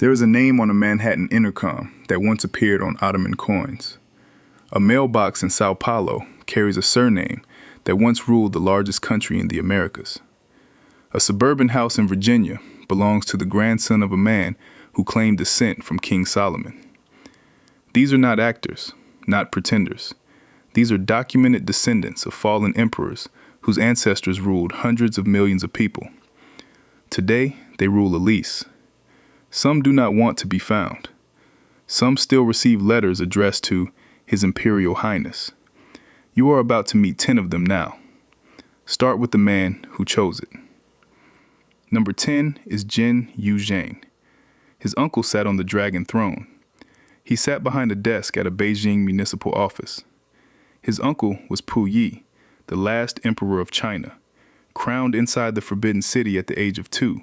There is a name on a Manhattan intercom that once appeared on Ottoman coins. A mailbox in São Paulo carries a surname that once ruled the largest country in the Americas. A suburban house in Virginia belongs to the grandson of a man who claimed descent from King Solomon. These are not actors, not pretenders. These are documented descendants of fallen emperors whose ancestors ruled hundreds of millions of people. Today, they rule a lease. Some do not want to be found. Some still receive letters addressed to His Imperial Highness. You are about to meet 10 of them now. Start with the man who chose it. Number 10 is Jin Yuzhang. His uncle sat on the dragon throne. He sat behind a desk at a Beijing municipal office. His uncle was Puyi, the last emperor of China, crowned inside the Forbidden City at the age of 2,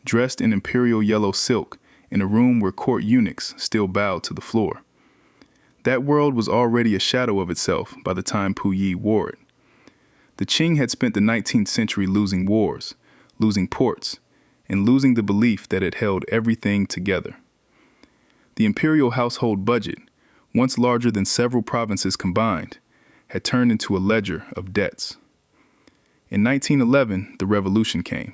dressed in imperial yellow silk in a room where court eunuchs still bowed to the floor. That world was already a shadow of itself by the time Puyi wore it. The Qing had spent the 19th century losing wars, losing ports, and losing the belief that it held everything together. The imperial household budget, once larger than several provinces combined, had turned into a ledger of debts. In 1911, the revolution came.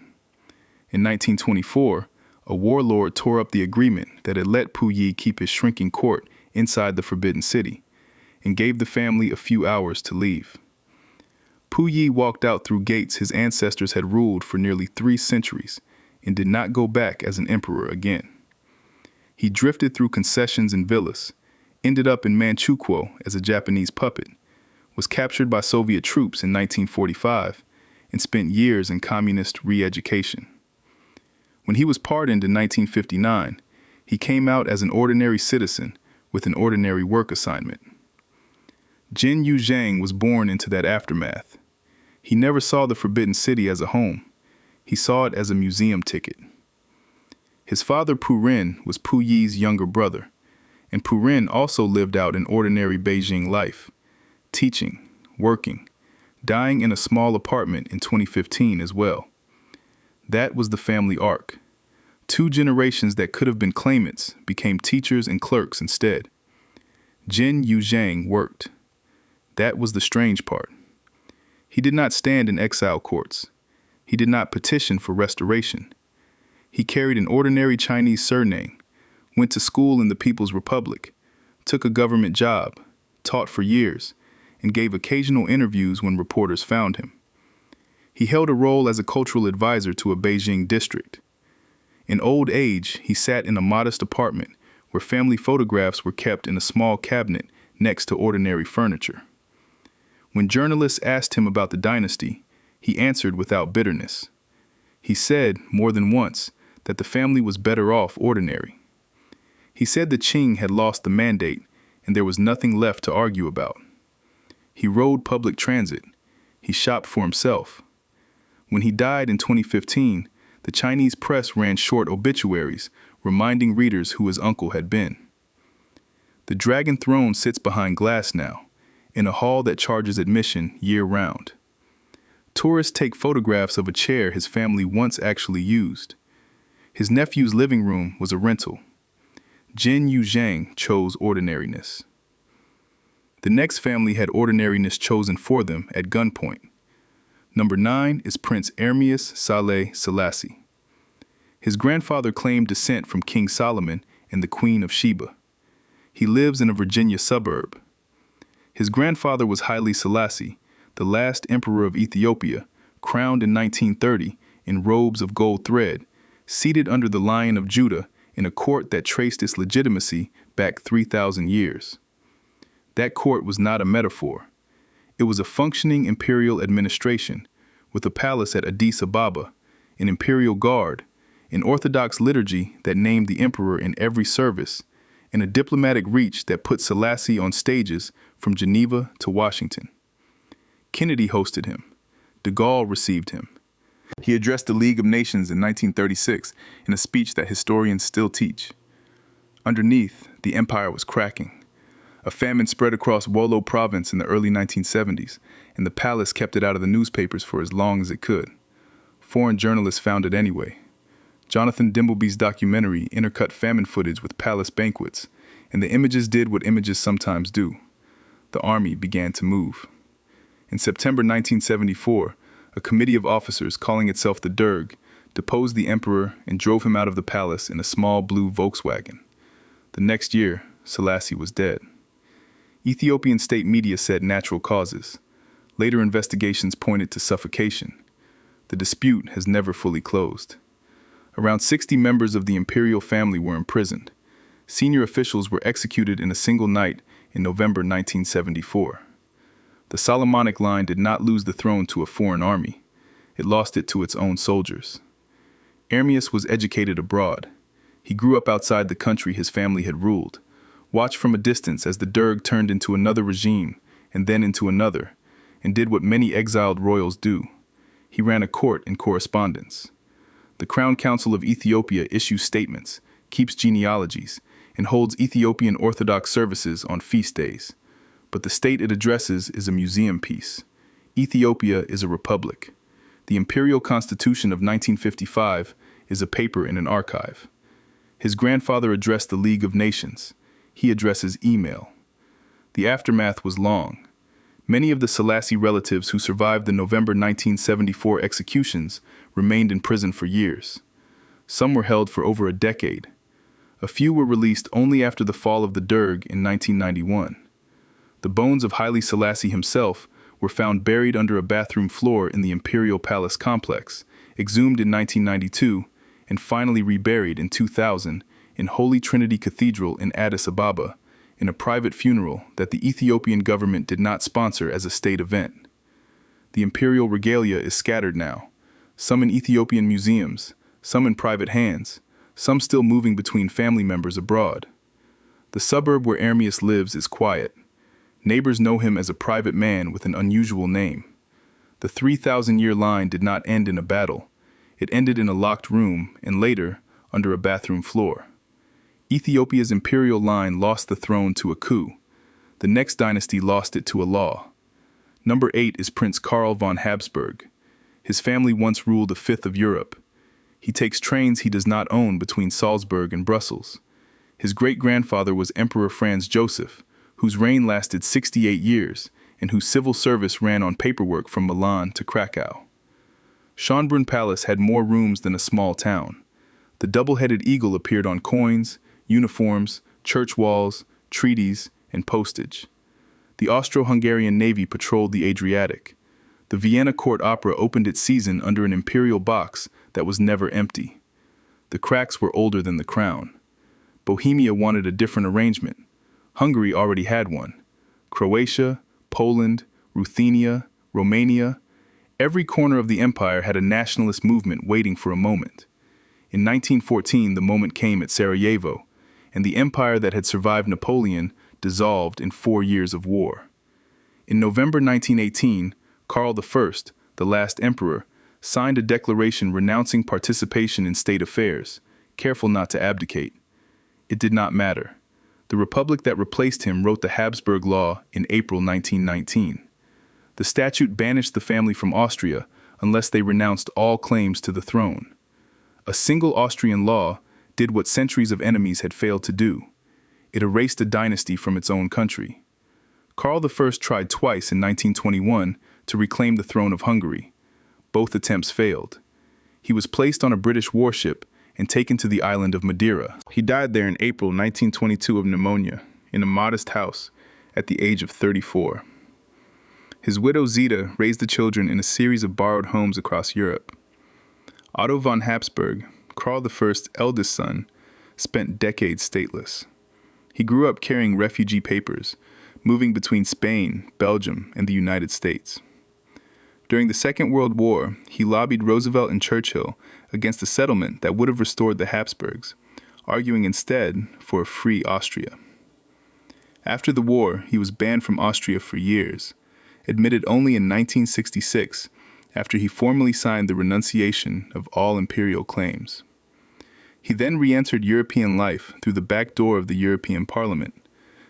In 1924, a warlord tore up the agreement that had let Puyi keep his shrinking court inside the Forbidden City and gave the family a few hours to leave. Puyi walked out through gates his ancestors had ruled for nearly 3 centuries and did not go back as an emperor again. He drifted through concessions and villas, ended up in Manchukuo as a Japanese puppet, was captured by Soviet troops in 1945, and spent years in communist re-education. When he was pardoned in 1959, he came out as an ordinary citizen with an ordinary work assignment. Jin Yuzhang was born into that aftermath. He never saw the Forbidden City as a home. He saw it as a museum ticket. His father Purin was Puyi's younger brother, and Purin also lived out an ordinary Beijing life, teaching, working, dying in a small apartment in 2015 as well. That was the family arc. 2 generations that could have been claimants became teachers and clerks instead. Jin Yuzhang worked. That was the strange part. He did not stand in exile courts. He did not petition for restoration. He carried an ordinary Chinese surname, went to school in the People's Republic, took a government job, taught for years, and gave occasional interviews when reporters found him. He held a role as a cultural advisor to a Beijing district. In old age, he sat in a modest apartment where family photographs were kept in a small cabinet next to ordinary furniture. When journalists asked him about the dynasty, he answered without bitterness. He said, more than once, that the family was better off ordinary. He said the Qing had lost the mandate and there was nothing left to argue about. He rode public transit. He shopped for himself. When he died in 2015, the Chinese press ran short obituaries reminding readers who his uncle had been. The dragon throne sits behind glass now, in a hall that charges admission year-round. Tourists take photographs of a chair his family once actually used. His nephew's living room was a rental. Jin Yuzhang chose ordinariness. The next family had ordinariness chosen for them at gunpoint. Number 9 is Prince Ermias Saleh Selassie. His grandfather claimed descent from King Solomon and the Queen of Sheba. He lives in a Virginia suburb. His grandfather was Haile Selassie, the last emperor of Ethiopia, crowned in 1930 in robes of gold thread, seated under the Lion of Judah in a court that traced its legitimacy back 3,000 years. That court was not a metaphor. It was a functioning imperial administration, with a palace at Addis Ababa, an imperial guard, an orthodox liturgy that named the emperor in every service, and a diplomatic reach that put Selassie on stages from Geneva to Washington. Kennedy hosted him. De Gaulle received him. He addressed the League of Nations in 1936 in a speech that historians still teach. Underneath, the empire was cracking. A famine spread across Wollo province in the early 1970s, and the palace kept it out of the newspapers for as long as it could. Foreign journalists found it anyway. Jonathan Dimbleby's documentary intercut famine footage with palace banquets, and the images did what images sometimes do. The army began to move. In September 1974, a committee of officers calling itself the Derg deposed the emperor and drove him out of the palace in a small blue Volkswagen. The next year, Selassie was dead. Ethiopian state media said natural causes. Later investigations pointed to suffocation. The dispute has never fully closed. Around 60 members of the imperial family were imprisoned. Senior officials were executed in a single night in November 1974. The Solomonic line did not lose the throne to a foreign army. It lost it to its own soldiers. Ermias was educated abroad. He grew up outside the country his family had ruled, watched from a distance as the Derg turned into another regime and then into another, and did what many exiled royals do. He ran a court and correspondence. The Crown Council of Ethiopia issues statements, keeps genealogies, and holds Ethiopian Orthodox services on feast days. But the state it addresses is a museum piece. Ethiopia is a republic. The Imperial Constitution of 1955 is a paper in an archive. His grandfather addressed the League of Nations. He addresses email. The aftermath was long. Many of the Selassie relatives who survived the November 1974 executions remained in prison for years. Some were held for over a decade. A few were released only after the fall of the Derg in 1991. The bones of Haile Selassie himself were found buried under a bathroom floor in the Imperial Palace complex, exhumed in 1992, and finally reburied in 2000 in Holy Trinity Cathedral in Addis Ababa, in a private funeral that the Ethiopian government did not sponsor as a state event. The imperial regalia is scattered now, some in Ethiopian museums, some in private hands, some still moving between family members abroad. The suburb where Ermias lives is quiet. Neighbors know him as a private man with an unusual name. The 3,000-year line did not end in a battle. It ended in a locked room and later under a bathroom floor. Ethiopia's imperial line lost the throne to a coup. The next dynasty lost it to a law. Number 8 is Prince Karl von Habsburg. His family once ruled a fifth of Europe. He takes trains he does not own between Salzburg and Brussels. His great-grandfather was Emperor Franz Joseph, whose reign lasted 68 years and whose civil service ran on paperwork from Milan to Krakow. Schönbrunn Palace had more rooms than a small town. The double-headed eagle appeared on coins, uniforms, church walls, treaties, and postage. The Austro-Hungarian Navy patrolled the Adriatic. The Vienna Court Opera opened its season under an imperial box that was never empty. The cracks were older than the crown. Bohemia wanted a different arrangement. Hungary already had one. Croatia, Poland, Ruthenia, Romania, every corner of the empire had a nationalist movement waiting for a moment. In 1914, the moment came at Sarajevo, and the empire that had survived Napoleon dissolved in 4 years of war. In November 1918, Karl I, the last emperor, signed a declaration renouncing participation in state affairs, careful not to abdicate. It did not matter. The republic that replaced him wrote the Habsburg Law in April 1919. The statute banished the family from Austria unless they renounced all claims to the throne. A single Austrian law did what centuries of enemies had failed to do. It erased a dynasty from its own country. Karl I tried twice in 1921 to reclaim the throne of Hungary. Both attempts failed. He was placed on a British warship and taken to the island of Madeira. He died there in April 1922 of pneumonia, in a modest house, at the age of 34. His widow Zita raised the children in a series of borrowed homes across Europe. Otto von Habsburg, Karl I's eldest son, spent decades stateless. He grew up carrying refugee papers, moving between Spain, Belgium, and the United States. During the Second World War, he lobbied Roosevelt and Churchill against a settlement that would have restored the Habsburgs, arguing instead for a free Austria. After the war, he was banned from Austria for years, admitted only in 1966 after he formally signed the renunciation of all imperial claims. He then re-entered European life through the back door of the European Parliament,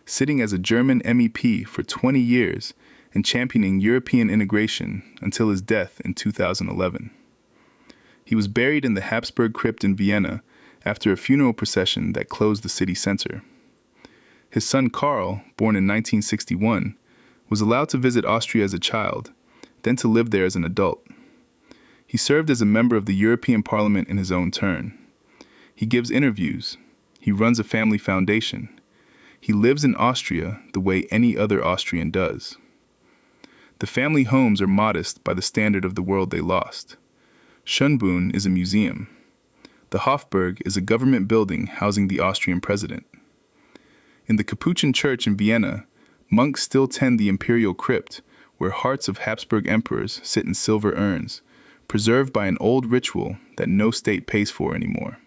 sitting as a German MEP for 20 years and championing European integration until his death in 2011. He was buried in the Habsburg crypt in Vienna after a funeral procession that closed the city center. His son Karl, born in 1961, was allowed to visit Austria as a child, then to live there as an adult. He served as a member of the European Parliament in his own turn. He gives interviews. He runs a family foundation. He lives in Austria the way any other Austrian does. The family homes are modest by the standard of the world they lost. Schönbrunn is a museum. The Hofburg is a government building housing the Austrian president. In the Capuchin Church in Vienna, monks still tend the imperial crypt, where hearts of Habsburg emperors sit in silver urns, preserved by an old ritual that no state pays for anymore.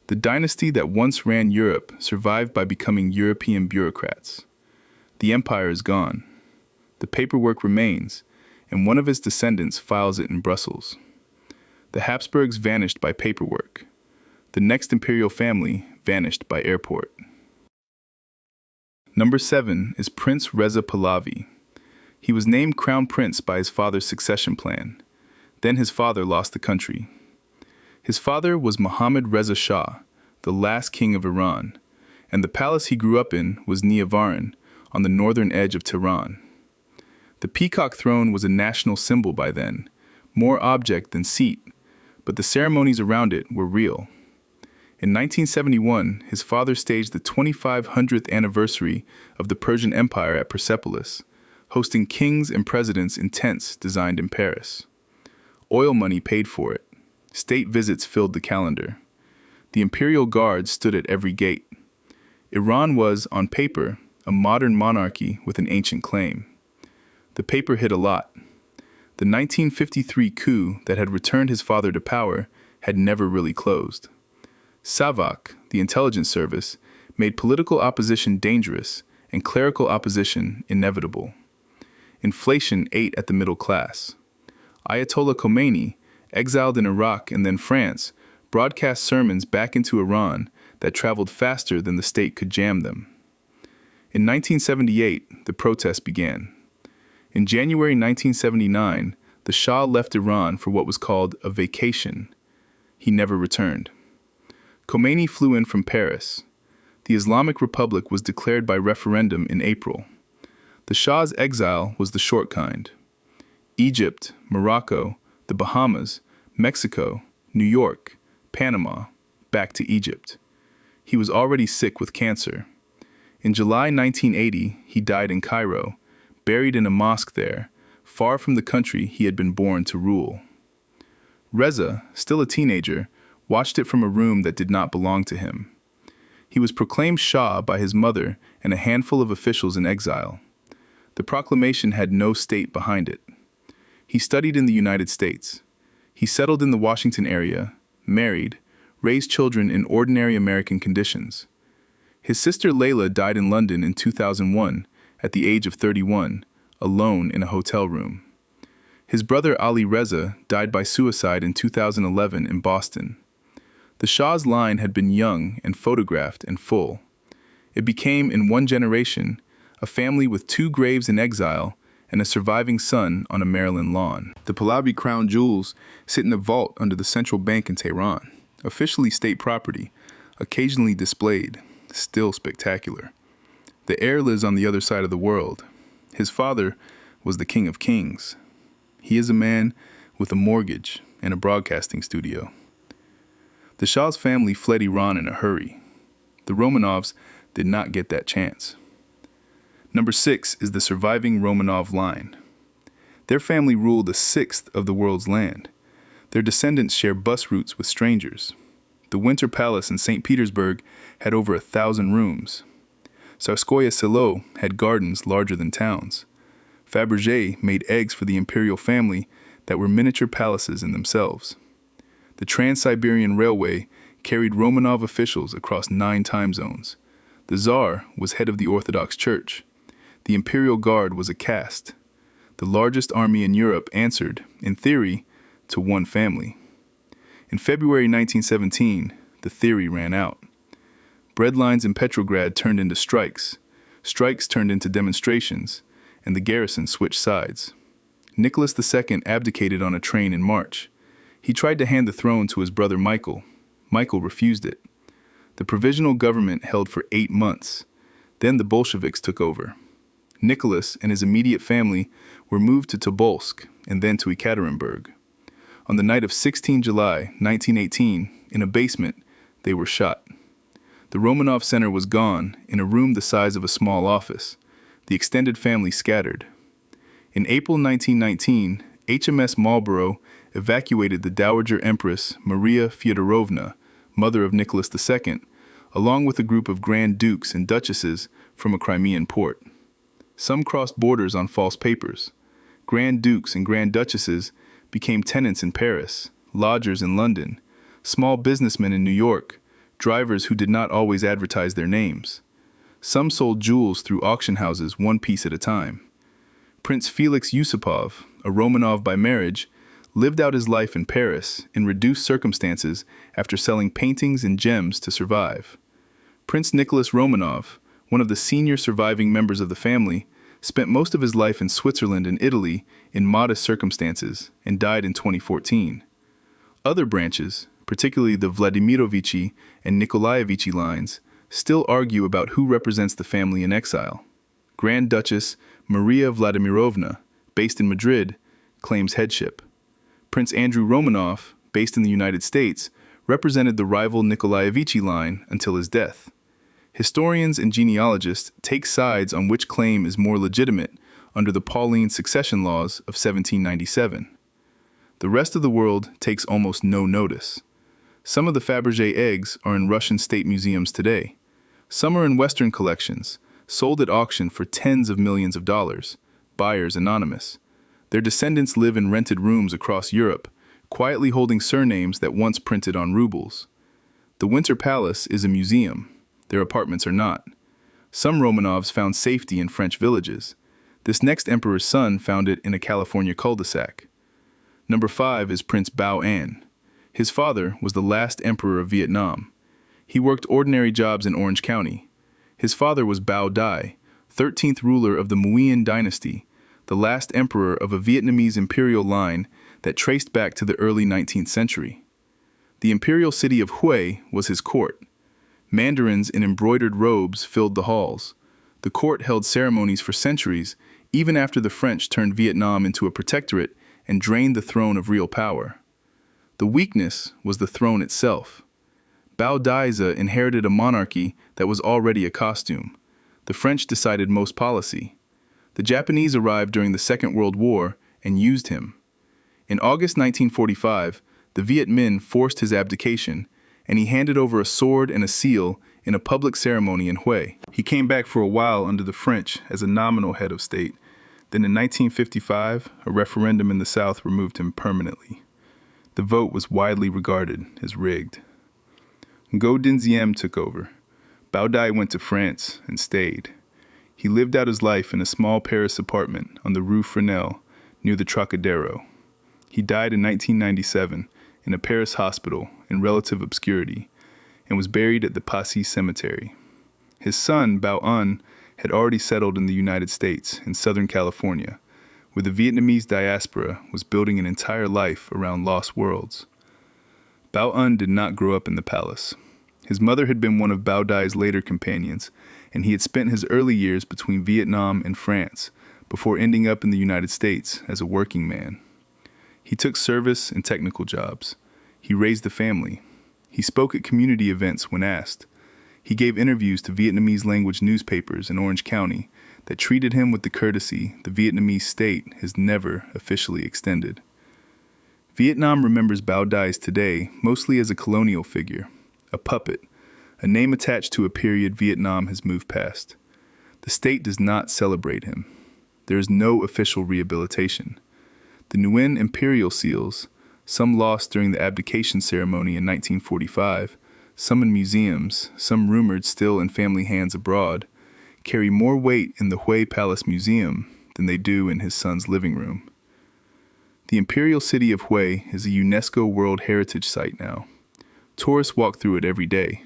The dynasty that once ran Europe survived by becoming European bureaucrats. The empire is gone. The paperwork remains, and one of its descendants files it in Brussels. The Habsburgs vanished by paperwork. The next imperial family vanished by airport. Number 7 is Prince Reza Pahlavi. He was named crown prince by his father's succession plan. Then his father lost the country. His father was Mohammad Reza Shah, the last king of Iran, and the palace he grew up in was Niavaran, on the northern edge of Tehran. The peacock throne was a national symbol by then, more object than seat, but the ceremonies around it were real. In 1971, his father staged the 2500th anniversary of the Persian Empire at Persepolis, hosting kings and presidents in tents designed in Paris. Oil money paid for it. State visits filled the calendar. The imperial guard stood at every gate. Iran was, on paper, a modern monarchy with an ancient claim. The paper hit a lot. The 1953 coup that had returned his father to power had never really closed. SAVAK, the intelligence service, made political opposition dangerous and clerical opposition inevitable. Inflation ate at the middle class. Ayatollah Khomeini, exiled in Iraq and then France, broadcast sermons back into Iran that traveled faster than the state could jam them. In 1978, the protests began. In January 1979, the Shah left Iran for what was called a vacation. He never returned. Khomeini flew in from Paris. The Islamic Republic was declared by referendum in April. The Shah's exile was the short kind. Egypt, Morocco, the Bahamas, Mexico, New York, Panama, back to Egypt. He was already sick with cancer. In July 1980, he died in Cairo, buried in a mosque there, far from the country he had been born to rule. Reza, still a teenager, watched it from a room that did not belong to him. He was proclaimed Shah by his mother and a handful of officials in exile. The proclamation had no state behind it. He studied in the United States. He settled in the Washington area, married, raised children in ordinary American conditions. His sister Layla died in London in 2001, at the age of 31, alone in a hotel room. His brother Ali Reza died by suicide in 2011 in Boston. The Shah's line had been young and photographed and full. It became, in one generation, a family with 2 graves in exile and a surviving son on a Maryland lawn. The Pahlavi crown jewels sit in a vault under the central bank in Tehran, officially state property, occasionally displayed, still spectacular. The heir lives on the other side of the world. His father was the king of kings. He is a man with a mortgage and a broadcasting studio. The Shah's family fled Iran in a hurry. The Romanovs did not get that chance. Number 6 is the surviving Romanov line. Their family ruled a sixth of the world's land. Their descendants share bus routes with strangers. The Winter Palace in St. Petersburg had over 1,000 rooms. Tsarskoye Selo had gardens larger than towns. Fabergé made eggs for the imperial family that were miniature palaces in themselves. The Trans-Siberian Railway carried Romanov officials across 9 time zones. The Tsar was head of the Orthodox Church. The Imperial Guard was a caste. The largest army in Europe answered, in theory, to one family. In February 1917, the theory ran out. Bread lines in Petrograd turned into strikes. Strikes turned into demonstrations, and the garrison switched sides. Nicholas II abdicated on a train in March. He tried to hand the throne to his brother Michael. Michael refused it. The provisional government held for 8 months. Then the Bolsheviks took over. Nicholas and his immediate family were moved to Tobolsk and then to Ekaterinburg. On the night of 16 July 1918, in a basement, they were shot. The Romanov Center was gone, in a room the size of a small office. The extended family scattered. In April 1919, HMS Marlborough evacuated the Dowager Empress Maria Fyodorovna, mother of Nicholas II, along with a group of Grand Dukes and Duchesses from a Crimean port. Some crossed borders on false papers. Grand Dukes and Grand Duchesses became tenants in Paris, lodgers in London, small businessmen in New York, drivers who did not always advertise their names. Some sold jewels through auction houses 1 piece at a time. Prince Felix Yusupov, a Romanov by marriage, lived out his life in Paris in reduced circumstances after selling paintings and gems to survive. Prince Nicholas Romanov, one of the senior surviving members of the family, spent most of his life in Switzerland and Italy in modest circumstances and died in 2014. Other branches, particularly the Vladimirovici and Nikolaevici lines, still argue about who represents the family in exile. Grand Duchess Maria Vladimirovna, based in Madrid, claims headship. Prince Andrew Romanov, based in the United States, represented the rival Nikolaevici line until his death. Historians and genealogists take sides on which claim is more legitimate under the Pauline succession laws of 1797. The rest of the world takes almost no notice. Some of the Fabergé eggs are in Russian state museums today. Some are in Western collections, sold at auction for tens of millions of dollars, buyers anonymous. Their descendants live in rented rooms across Europe, quietly holding surnames that once printed on rubles. The Winter Palace is a museum. Their apartments are not. Some Romanovs found safety in French villages. This next emperor's son found it in a California cul-de-sac. Number 5 is Prince Bao An. His father was the last emperor of Vietnam. He worked ordinary jobs in Orange County. His father was Bao Dai, 13th ruler of the Nguyen dynasty, the last emperor of a Vietnamese imperial line that traced back to the early 19th century. The imperial city of Hue was his court. Mandarins in embroidered robes filled the halls. The court held ceremonies for centuries, even after the French turned Vietnam into a protectorate and drained the throne of real power. The weakness was the throne itself. Bao Daiza inherited a monarchy that was already a costume. The French decided most policy. The Japanese arrived during the Second World War and used him. In August 1945, the Viet Minh forced his abdication, and he handed over a sword and a seal in a public ceremony in Hue. He came back for a while under the French as a nominal head of state. Then in 1955, a referendum in the South removed him permanently. The vote was widely regarded as rigged. Ngo Dinh Diem took over. Bao Dai went to France and stayed. He lived out his life in a small Paris apartment on the Rue Fresnel near the Trocadero. He died in 1997 in a Paris hospital in relative obscurity and was buried at the Passy Cemetery. His son, Bao Un, had already settled in the United States in Southern California, where the Vietnamese diaspora was building an entire life around lost worlds. Bao Un did not grow up in the palace. His mother had been one of Bao Dai's later companions, and he had spent his early years between Vietnam and France before ending up in the United States as a working man. He took service and technical jobs. He raised a family. He spoke at community events when asked. He gave interviews to Vietnamese language newspapers in Orange County that treated him with the courtesy the Vietnamese state has never officially extended. Vietnam remembers Bao Dai's today mostly as a colonial figure, a puppet, a name attached to a period Vietnam has moved past. The state does not celebrate him. There is no official rehabilitation. The Nguyen imperial seals, some lost during the abdication ceremony in 1945, some in museums, some rumored still in family hands abroad, carry more weight in the Hue Palace Museum than they do in his son's living room. The imperial city of Hue is a UNESCO World Heritage Site now. Tourists walk through it every day.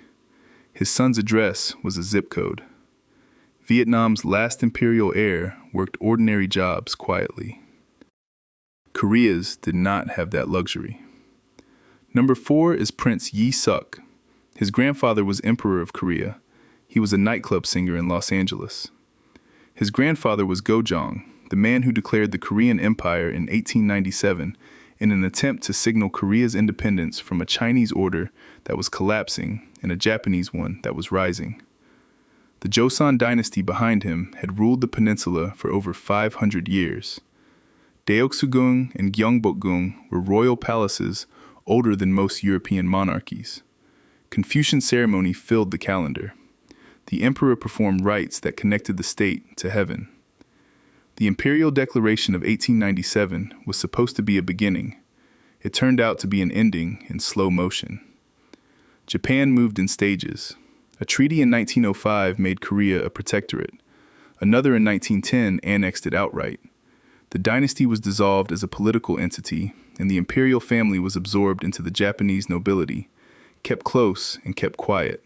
His son's address was a zip code. Vietnam's last imperial heir worked ordinary jobs quietly. Korea's did not have that luxury. Number 4 is Prince Yi-suk. His grandfather was Emperor of Korea. He was a nightclub singer in Los Angeles. His grandfather was Gojong, the man who declared the Korean Empire in 1897 in an attempt to signal Korea's independence from a Chinese order that was collapsing and a Japanese one that was rising. The Joseon dynasty behind him had ruled the peninsula for over 500 years. Deoksugung and Gyeongbokgung were royal palaces older than most European monarchies. Confucian ceremony filled the calendar. The emperor performed rites that connected the state to heaven. The Imperial Declaration of 1897 was supposed to be a beginning. It turned out to be an ending in slow motion. Japan moved in stages. A treaty in 1905 made Korea a protectorate. Another in 1910 annexed it outright. The dynasty was dissolved as a political entity, and the imperial family was absorbed into the Japanese nobility, kept close and kept quiet.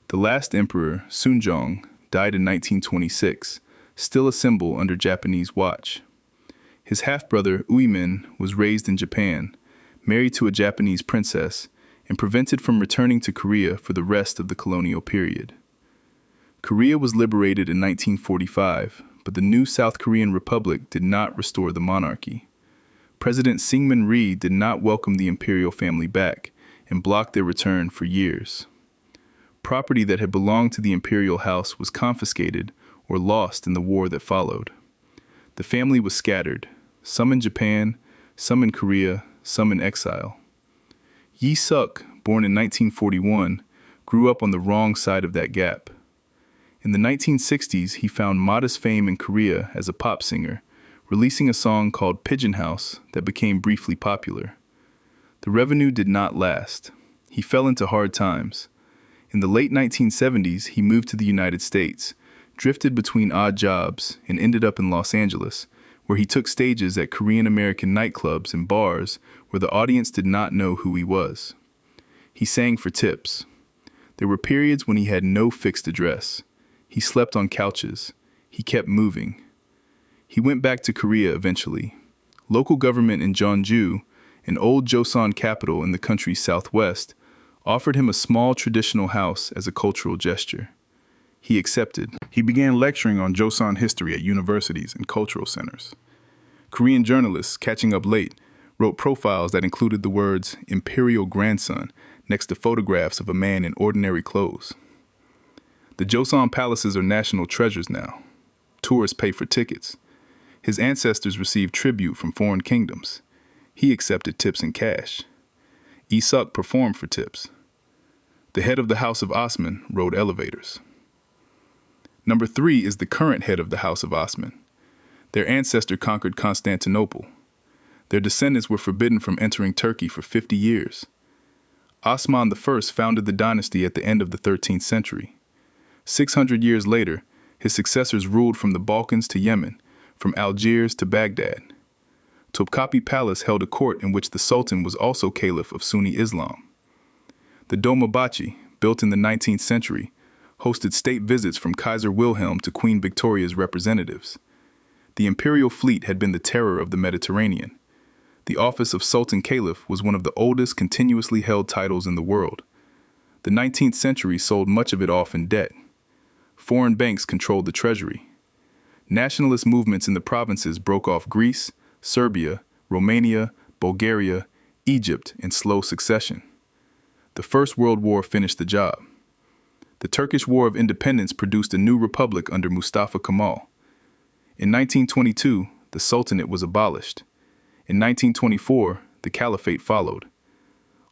The last emperor, Sunjong, died in 1926, still a symbol under Japanese watch. His half-brother, Uimin, was raised in Japan, married to a Japanese princess, and prevented from returning to Korea for the rest of the colonial period. Korea was liberated in 1945, but the new South Korean Republic did not restore the monarchy. President Syngman Rhee did not welcome the imperial family back and blocked their return for years. Property that had belonged to the imperial house was confiscated or lost in the war that followed. The family was scattered, some in Japan, some in Korea, some in exile. Yi-suk, born in 1941, grew up on the wrong side of that gap. In the 1960s, he found modest fame in Korea as a pop singer, releasing a song called Pigeon House that became briefly popular. The revenue did not last. He fell into hard times. In the late 1970s, he moved to the United States, drifted between odd jobs, and ended up in Los Angeles, where he took stages at Korean-American nightclubs and bars where the audience did not know who he was. He sang for tips. There were periods when he had no fixed address. He slept on couches. He kept moving. He went back to Korea eventually. Local government in Jeonju, an old Joseon capital in the country's southwest, offered him a small traditional house as a cultural gesture. He accepted. He began lecturing on Joseon history at universities and cultural centers. Korean journalists, catching up late, wrote profiles that included the words "imperial grandson" next to photographs of a man in ordinary clothes. The Joseon palaces are national treasures now. Tourists pay for tickets. His ancestors received tribute from foreign kingdoms. He accepted tips in cash. Yi-suk performed for tips. The head of the House of Osman rode elevators. Number 3 is the current head of the House of Osman. Their ancestor conquered Constantinople. Their descendants were forbidden from entering Turkey for 50 years. Osman I founded the dynasty at the end of the 13th century. 600 years later, his successors ruled from the Balkans to Yemen, from Algiers to Baghdad. Topkapi Palace held a court in which the Sultan was also Caliph of Sunni Islam. The Dolmabahce, built in the 19th century, hosted state visits from Kaiser Wilhelm to Queen Victoria's representatives. The imperial fleet had been the terror of the Mediterranean. The office of Sultan Caliph was one of the oldest continuously held titles in the world. The 19th century sold much of it off in debt. Foreign banks controlled the treasury. Nationalist movements in the provinces broke off Greece, Serbia, Romania, Bulgaria, Egypt in slow succession. The First World War finished the job. The Turkish War of Independence produced a new republic under Mustafa Kemal. In 1922, the Sultanate was abolished. In 1924, the Caliphate followed.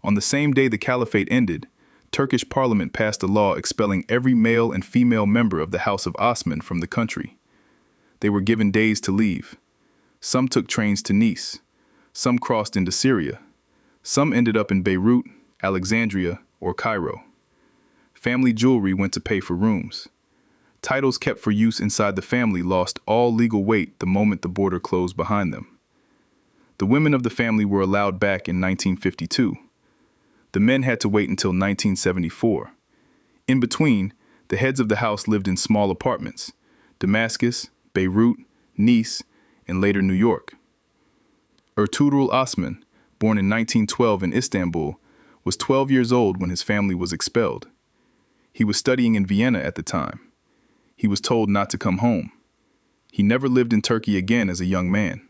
On the same day the Caliphate ended, Turkish parliament passed a law expelling every male and female member of the House of Osman from the country. They were given days to leave. Some took trains to Nice. Some crossed into Syria. Some ended up in Beirut, Alexandria, or Cairo. Family jewelry went to pay for rooms. Titles kept for use inside the family lost all legal weight the moment the border closed behind them. The women of the family were allowed back in 1952. The men had to wait until 1974. In between, the heads of the house lived in small apartments: Damascus, Beirut, Nice, and later New York. Ertuğrul Osman, born in 1912 in Istanbul, was 12 years old when his family was expelled. He was studying in Vienna at the time. He was told not to come home. He never lived in Turkey again as a young man.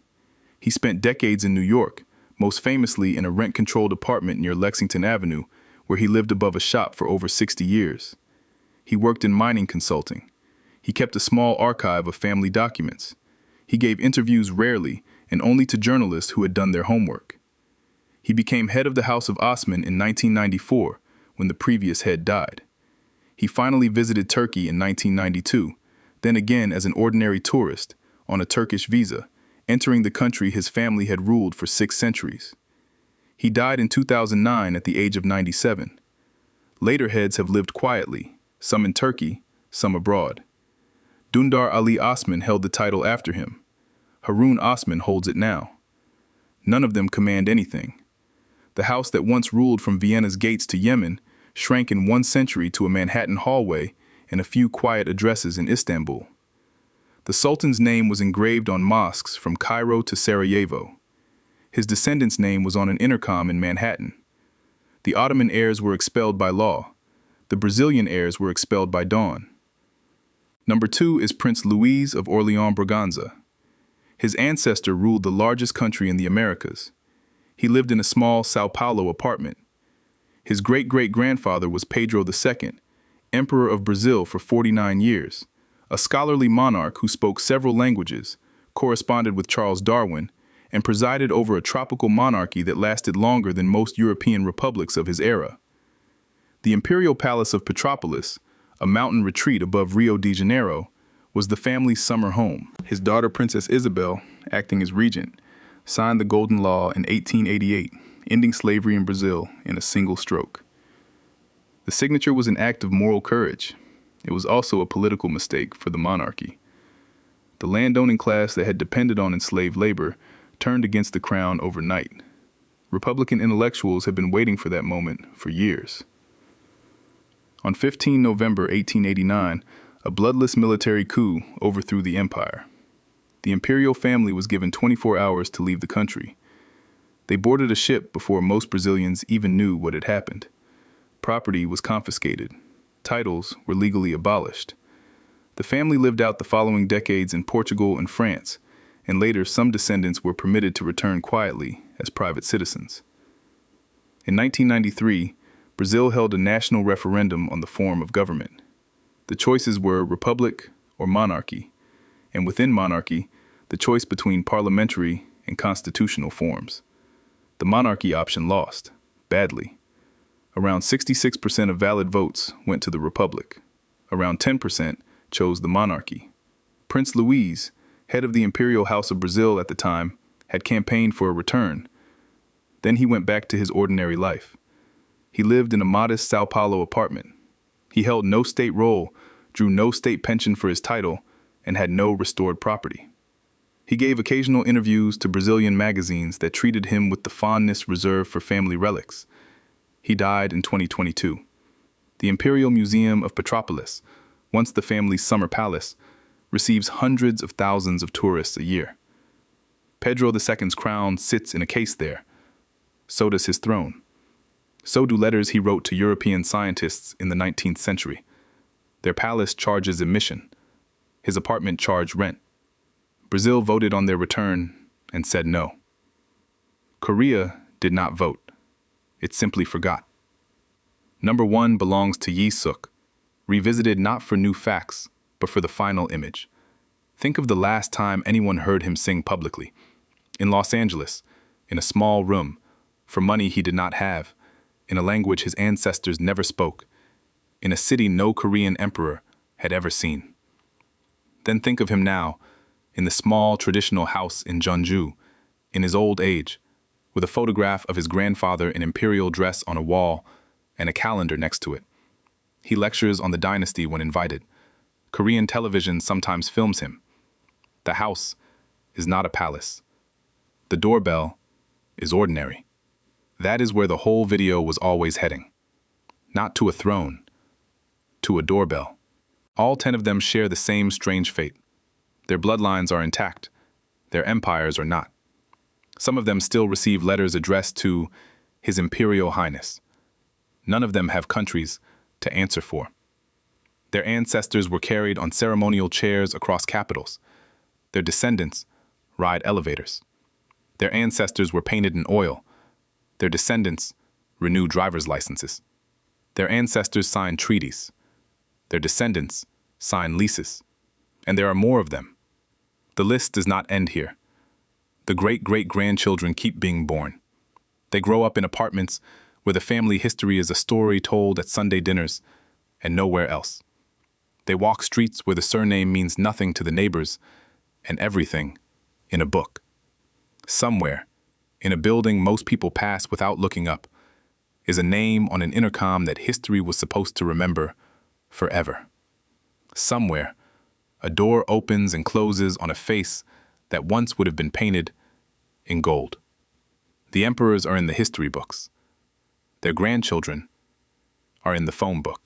He spent decades in New York, most famously in a rent-controlled apartment near Lexington Avenue, where he lived above a shop for over 60 years. He worked in mining consulting. He kept a small archive of family documents. He gave interviews rarely and only to journalists who had done their homework. He became head of the House of Osman in 1994, when the previous head died. He finally visited Turkey in 1992, then again as an ordinary tourist, on a Turkish visa, entering the country his family had ruled for 6 centuries. He died in 2009 at the age of 97. Later heads have lived quietly, some in Turkey, some abroad. Dündar Ali Osman held the title after him. Harun Osman holds it now. None of them command anything. The house that once ruled from Vienna's gates to Yemen shrank in 1 century to a Manhattan hallway and a few quiet addresses in Istanbul. The Sultan's name was engraved on mosques from Cairo to Sarajevo. His descendant's name was on an intercom in Manhattan. The Ottoman heirs were expelled by law. The Brazilian heirs were expelled by dawn. Number 2 is Prince Luis of Orleans-Braganza. His ancestor ruled the largest country in the Americas. He lived in a small São Paulo apartment. His great-great-grandfather was Pedro II, Emperor of Brazil for 49 years, a scholarly monarch who spoke several languages, corresponded with Charles Darwin, and presided over a tropical monarchy that lasted longer than most European republics of his era. The Imperial Palace of Persepolis, a mountain retreat above Rio de Janeiro, was the family's summer home. His daughter, Princess Isabel, acting as regent, signed the Golden Law in 1888, ending slavery in Brazil in a single stroke. The signature was an act of moral courage. It was also a political mistake for the monarchy. The landowning class that had depended on enslaved labor turned against the crown overnight. Republican intellectuals had been waiting for that moment for years. On 15 November 1889, a bloodless military coup overthrew the empire. The imperial family was given 24 hours to leave the country. They boarded a ship before most Brazilians even knew what had happened. Property was confiscated. Titles were legally abolished. The family lived out the following decades in Portugal and France, and later some descendants were permitted to return quietly as private citizens. In 1993, Brazil held a national referendum on the form of government. The choices were republic or monarchy, and within monarchy, the choice between parliamentary and constitutional forms. The monarchy option lost, badly. Around 66% of valid votes went to the republic. Around 10% chose the monarchy. Prince Luis, head of the Imperial House of Brazil at the time, had campaigned for a return. Then he went back to his ordinary life. He lived in a modest São Paulo apartment. He held no state role, drew no state pension for his title, and had no restored property. He gave occasional interviews to Brazilian magazines that treated him with the fondness reserved for family relics. He died in 2022. The Imperial Museum of Persepolis, once the family's summer palace, receives hundreds of thousands of tourists a year. Pedro II's crown sits in a case there. So does his throne. So do letters he wrote to European scientists in the 19th century. Their palace charges admission. His apartment charged rent. Brazil voted on their return and said no. Korea did not vote. It simply forgot. Number 1 belongs to Yi Suk, revisited not for new facts, but for the final image. Think of the last time anyone heard him sing publicly. In Los Angeles, in a small room, for money he did not have, in a language his ancestors never spoke, in a city no Korean emperor had ever seen. Then think of him now, in the small traditional house in Jeonju, in his old age, with a photograph of his grandfather in imperial dress on a wall and a calendar next to it. He lectures on the dynasty when invited. Korean television sometimes films him. The house is not a palace. The doorbell is ordinary. That is where the whole video was always heading. Not to a throne, to a doorbell. All 10 of them share the same strange fate. Their bloodlines are intact. Their empires are not. Some of them still receive letters addressed to His Imperial Highness. None of them have countries to answer for. Their ancestors were carried on ceremonial chairs across capitals. Their descendants ride elevators. Their ancestors were painted in oil. Their descendants renew driver's licenses. Their ancestors signed treaties. Their descendants sign leases. And there are more of them. The list does not end here. The great-great-grandchildren keep being born. They grow up in apartments where the family history is a story told at Sunday dinners and nowhere else. They walk streets where the surname means nothing to the neighbors and everything in a book. Somewhere, in a building most people pass without looking up, is a name on an intercom that history was supposed to remember forever. Somewhere, a door opens and closes on a face that once would have been painted in gold. The emperors are in the history books. Their grandchildren are in the phone book.